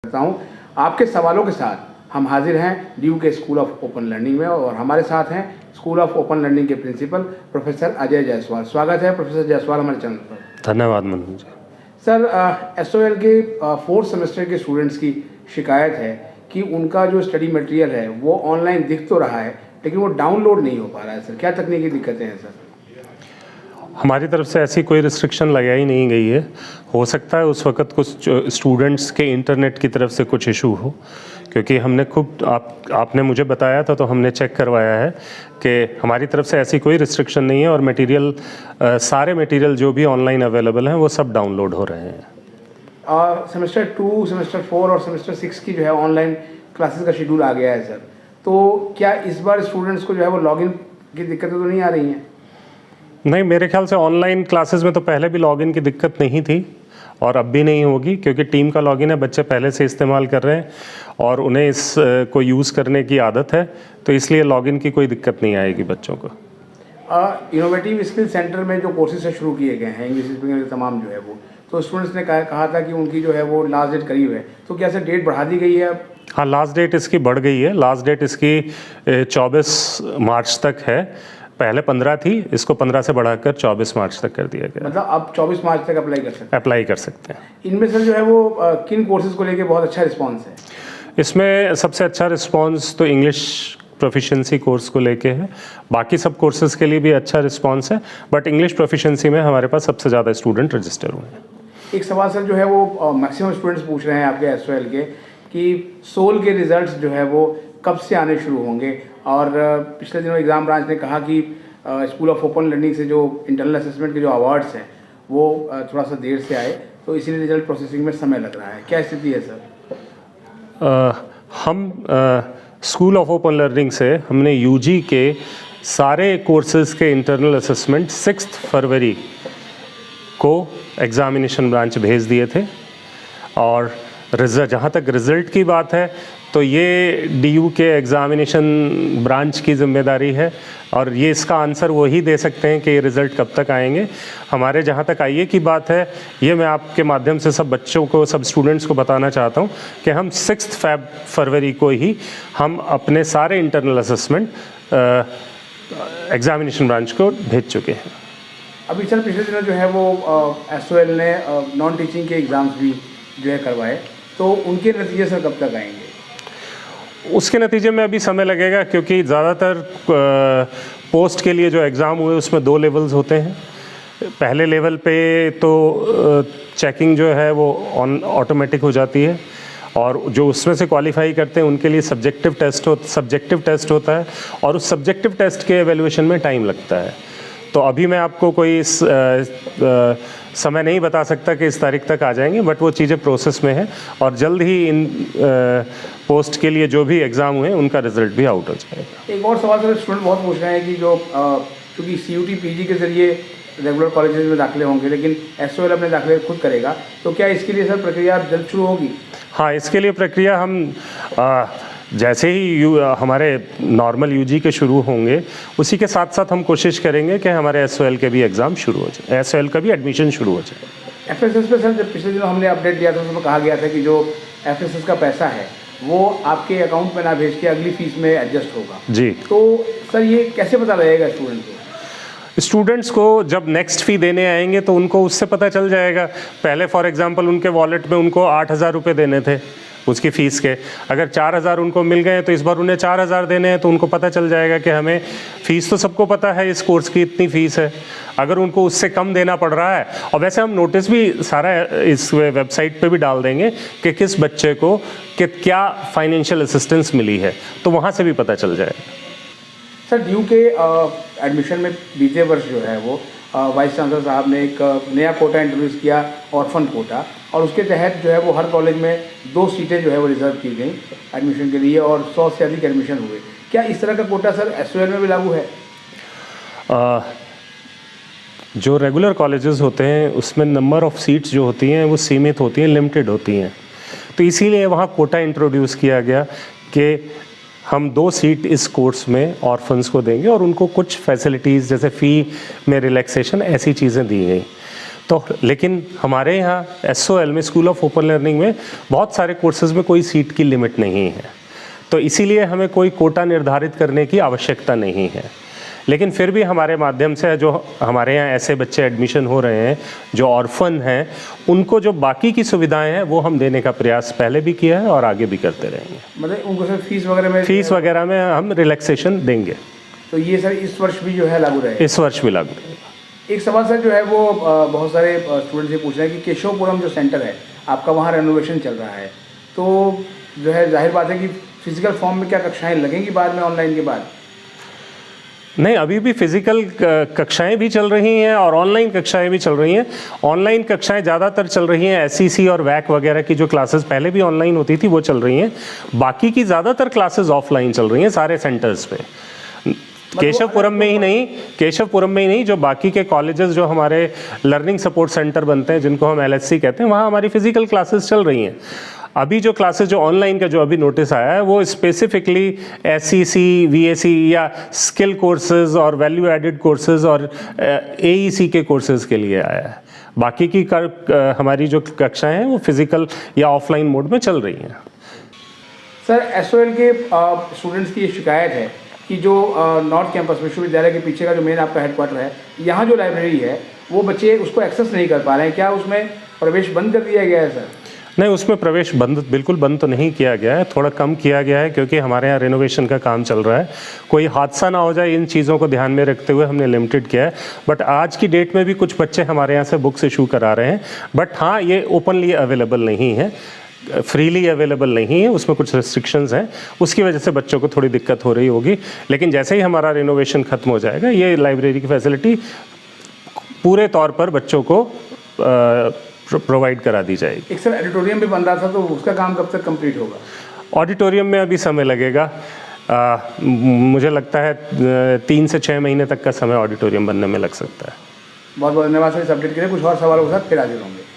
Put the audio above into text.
करता हूँ। आपके सवालों के साथ हम हाजिर हैं DU के स्कूल ऑफ ओपन लर्निंग में और हमारे साथ हैं स्कूल ऑफ ओपन लर्निंग के प्रिंसिपल प्रोफेसर अजय जायसवाल। स्वागत है प्रोफेसर जायसवाल हमारे चैनल पर। धन्यवाद मनोज जी। सर, SOL के 4th सेमेस्टर के स्टूडेंट्स की शिकायत है कि उनका जो स्टडी मटेरियल है वो ऑनलाइन दिख तो रहा है लेकिन वो डाउनलोड नहीं हो पा रहा है। सर, क्या तकनीकी दिक्कतें हैं सर? हमारी तरफ से ऐसी कोई रिस्ट्रिक्शन लगाई नहीं गई है। हो सकता है उस वक्त कुछ स्टूडेंट्स के इंटरनेट की तरफ से कुछ इशू हो, क्योंकि हमने खुद आपने मुझे बताया था तो हमने चेक करवाया है कि हमारी तरफ से ऐसी कोई रिस्ट्रिक्शन नहीं है और मटेरियल सारे मटेरियल जो भी ऑनलाइन अवेलेबल हैं वो सब डाउनलोड हो रहे हैं। सेमेस्टर 2, सेमेस्टर 4 और सेमेस्टर 6 की जो है ऑनलाइन क्लासेस का शेड्यूल आ गया है सर, तो क्या इस बार स्टूडेंट्स को जो है वो लॉगिन की दिक्कतें तो नहीं आ रही हैं? नहीं, मेरे ख्याल से ऑनलाइन क्लासेस में तो पहले भी लॉगिन की दिक्कत नहीं थी और अब भी नहीं होगी, क्योंकि टीम का लॉगिन है, बच्चे पहले से इस्तेमाल कर रहे हैं और उन्हें इस को यूज़ करने की आदत है, तो इसलिए लॉगिन की कोई दिक्कत नहीं आएगी बच्चों को। इनोवेटिव स्किल सेंटर में जो कोर्सेज शुरू किए गए हैं इंग्लिश स्पीकिंग के तमाम जो है वो, तो स्टूडेंट्स ने कहा था कि उनकी जो है वो लास्ट डेट करीब है, तो क्या सर डेट बढ़ा दी गई है अब? हाँ, लास्ट डेट इसकी बढ़ गई है। लास्ट डेट इसकी 24 मार्च तक है। पहले 15 थी, इसको 15 से बढ़ाकर 24 मार्च तक कर दिया गया। मतलब अब 24 मार्च तक अप्लाई कर सकते हैं। इनमें सर जो है वो किन कोर्सेज को लेके बहुत अच्छा रिस्पांस है? इसमें सबसे अच्छा रिस्पांस तो इंग्लिश प्रोफिशिएंसी कोर्स को लेके है। बाकी सब कोर्सेज के लिए भी अच्छा रिस्पांस है, बट इंग्लिश प्रोफिशिएंसी में हमारे पास सबसे ज़्यादा स्टूडेंट रजिस्टर हुए हैं। एक सवाल सर जो है वो मैक्सिमम स्टूडेंट्स पूछ रहे हैं आपके SOL के कि SOL के रिजल्ट्स जो है वो कब से आने शुरू होंगे, और पिछले दिनों एग्ज़ाम ब्रांच ने कहा कि स्कूल ऑफ ओपन लर्निंग से जो इंटरनल असेसमेंट के जो अवार्ड्स हैं वो थोड़ा सा देर से आए, तो इसीलिए रिजल्ट प्रोसेसिंग में समय लग रहा है। क्या स्थिति है सर? हम स्कूल ऑफ ओपन लर्निंग से हमने UG के सारे कोर्सेज के इंटरनल असेसमेंट 6 फरवरी को एग्ज़ामिनेशन ब्रांच भेज दिए थे, और जहाँ तक रिज़ल्ट की बात है तो ये DU के एग्ज़ामिनेशन ब्रांच की ज़िम्मेदारी है, और ये इसका आंसर वो ही दे सकते हैं कि ये रिज़ल्ट कब तक आएंगे। हमारे जहाँ तक IE की बात है, ये मैं आपके माध्यम से सब बच्चों को, सब स्टूडेंट्स को बताना चाहता हूँ कि हम 6 फरवरी को ही हम अपने सारे इंटरनल असेसमेंट एग्ज़ामिनेशन ब्रांच को भेज चुके हैं। अभी सर पिछले दिनों जो है वो SOL ने नॉन टीचिंग के एग्ज़ाम्स भी जो है करवाए, तो उनके नतीजे सर कब तक आएंगे? उसके नतीजे में अभी समय लगेगा, क्योंकि ज़्यादातर पोस्ट के लिए जो एग्ज़ाम हुए उसमें 2 लेवल्स होते हैं। पहले लेवल पे तो चेकिंग जो है वो ऑटोमेटिक हो जाती है, और जो उसमें से क्वालिफाई करते हैं उनके लिए सब्जेक्टिव टेस्ट होता है, और उस सब्जेक्टिव टेस्ट के एवेल्यूएशन में टाइम लगता है। तो अभी मैं आपको कोई समय नहीं बता सकता कि इस तारीख तक आ जाएंगे, बट वो चीज़ें प्रोसेस में है, और जल्द ही इन पोस्ट के लिए जो भी एग्ज़ाम हुए उनका रिजल्ट भी आउट हो जाएगा। एक और सवाल सर, स्टूडेंट बहुत पूछ रहे हैं कि जो क्योंकि CUT PG के ज़रिए रेगुलर कॉलेजेस में दाखिले होंगे लेकिन SOL अपने दाखिले खुद करेगा, तो क्या इसके लिए सर प्रक्रिया जल्द शुरू होगी? हाँ, इसके लिए प्रक्रिया हम जैसे ही हमारे नॉर्मल UG के शुरू होंगे उसी के साथ साथ हम कोशिश करेंगे कि हमारे SOL के भी एग्ज़ाम शुरू हो जाए, SOL का भी एडमिशन शुरू हो जाए। FSS पे सर जब पिछले दिनों हमने अपडेट दिया था उसमें कहा गया था कि जो FSS का पैसा है वो आपके अकाउंट में ना भेज के अगली फीस में एडजस्ट होगा जी। तो सर ये कैसे पता लगेगा स्टूडेंट्स को? जब नेक्स्ट फ़ी देने आएंगे तो उनको उससे पता चल जाएगा। पहले फॉर एग्जांपल उनके वॉलेट में उनको 8,000 रुपये देने थे उसकी फ़ीस के, अगर 4,000 उनको मिल गए तो इस बार उन्हें 4,000 देने हैं, तो उनको पता चल जाएगा कि हमें फ़ीस तो सबको पता है इस कोर्स की इतनी फ़ीस है, अगर उनको उससे कम देना पड़ रहा है। और वैसे हम नोटिस भी सारा इस वेबसाइट पे भी डाल देंगे कि किस बच्चे को क्या फाइनेंशियल असिस्टेंस मिली है, तो वहाँ से भी पता चल जाएगा। सर DU के एडमिशन में बीते वर्ष जो है वो वाइस चांसलर साहब ने एक नया कोटा इंट्रोड्यूस किया, ऑर्फन कोटा, और उसके तहत जो है वो हर कॉलेज में 2 सीटें जो है वो रिजर्व की गई एडमिशन के लिए, और 100 से अधिक एडमिशन हुए। क्या इस तरह का कोटा सर SOL में भी लागू है? जो रेगुलर कॉलेजेस होते हैं उसमें नंबर ऑफ़ सीट्स जो होती हैं वो सीमित होती हैं, लिमिटेड होती हैं, तो इसीलिए वहाँ कोटा इंट्रोड्यूस किया गया कि हम 2 सीट इस कोर्स में ऑर्फन्स को देंगे और उनको कुछ फैसिलिटीज़ जैसे फ़ी में रिलैक्सेशन ऐसी चीज़ें दी गई। तो लेकिन हमारे यहाँ SOL में, स्कूल ऑफ ओपन लर्निंग में, बहुत सारे कोर्सेज़ में कोई सीट की लिमिट नहीं है, तो इसीलिए हमें कोई कोटा निर्धारित करने की आवश्यकता नहीं है। लेकिन फिर भी हमारे माध्यम से जो हमारे यहाँ ऐसे बच्चे एडमिशन हो रहे हैं जो ऑर्फन हैं, उनको जो बाकी की सुविधाएं हैं वो हम देने का प्रयास पहले भी किया है और आगे भी करते रहेंगे। मतलब उनको सर फीस वगैरह में हम रिलैक्सेशन देंगे। तो ये सर इस वर्ष भी जो है लागू रहेगा? इस वर्ष भी लागू रहेगा। एक सवाल सर जो है वो बहुत सारे स्टूडेंट से पूछ रहे हैं कि केशवपुरम जो सेंटर है आपका, वहाँ रेनोवेशन चल रहा है, तो जो है जाहिर बात है कि फिजिकल फॉर्म में क्या कक्षाएं लगेंगी बाद में ऑनलाइन के बाद? नहीं, अभी भी फिजिकल कक्षाएं भी चल रही हैं और ऑनलाइन कक्षाएं भी चल रही हैं। ऑनलाइन कक्षाएं ज़्यादातर चल रही हैं, SEC और WAC वगैरह की जो क्लासेस पहले भी ऑनलाइन होती थी वो चल रही हैं। बाकी की ज़्यादातर क्लासेस ऑफलाइन चल रही हैं सारे सेंटर्स पे। केशवपुरम में ही नहीं, जो बाकी के कॉलेजेस जो हमारे लर्निंग सपोर्ट सेंटर बनते हैं, जिनको हम LSC कहते हैं, वहाँ हमारी फिजिकल क्लासेस चल रही हैं। अभी जो क्लासेस जो ऑनलाइन का जो अभी नोटिस आया है वो स्पेसिफिकली SEC, VAC या स्किल कोर्सेज और वैल्यू एडेड कोर्सेज और AEC के कोर्सेज के लिए आया है। बाकी की हमारी जो कक्षाएं हैं वो फिजिकल या ऑफलाइन मोड में चल रही हैं। सर SOL के स्टूडेंट्स की ये शिकायत है कि जो नॉर्थ कैंपस विश्वविद्यालय के पीछे का जो मेन आपका हेडक्वार्टर है, यहाँ जो लाइब्रेरी है वो बच्चे उसको एक्सेस नहीं कर पा रहे हैं। क्या उसमें प्रवेश बंद कर दिया गया है सर? नहीं, उसमें प्रवेश बिल्कुल बंद तो नहीं किया गया है, थोड़ा कम किया गया है क्योंकि हमारे यहाँ रेनोवेशन का काम चल रहा है। कोई हादसा ना हो जाए, इन चीज़ों को ध्यान में रखते हुए हमने लिमिटेड किया है। बट आज की डेट में भी कुछ बच्चे हमारे यहाँ से बुक्स इशू करा रहे हैं। बट हाँ, ये ओपनली अवेलेबल नहीं है, फ्रीली अवेलेबल नहीं है, उसमें कुछ रिस्ट्रिक्शंस हैं, उसकी वजह से बच्चों को थोड़ी दिक्कत हो रही होगी। लेकिन जैसे ही हमारा रेनोवेशन ख़त्म हो जाएगा, ये लाइब्रेरी की फैसिलिटी पूरे तौर पर बच्चों को प्रोवाइड करा दी जाएगी। एक सर ऑडिटोरियम भी बन रहा था, तो उसका काम कब तक कंप्लीट होगा? ऑडिटोरियम में अभी समय लगेगा, मुझे लगता है 3 से 6 महीने तक का समय ऑडिटोरियम बनने में लग सकता है। बहुत बहुत धन्यवाद सर इस अपडेट के लिए। कुछ और सवालों के साथ फिर हाजिर होंगे।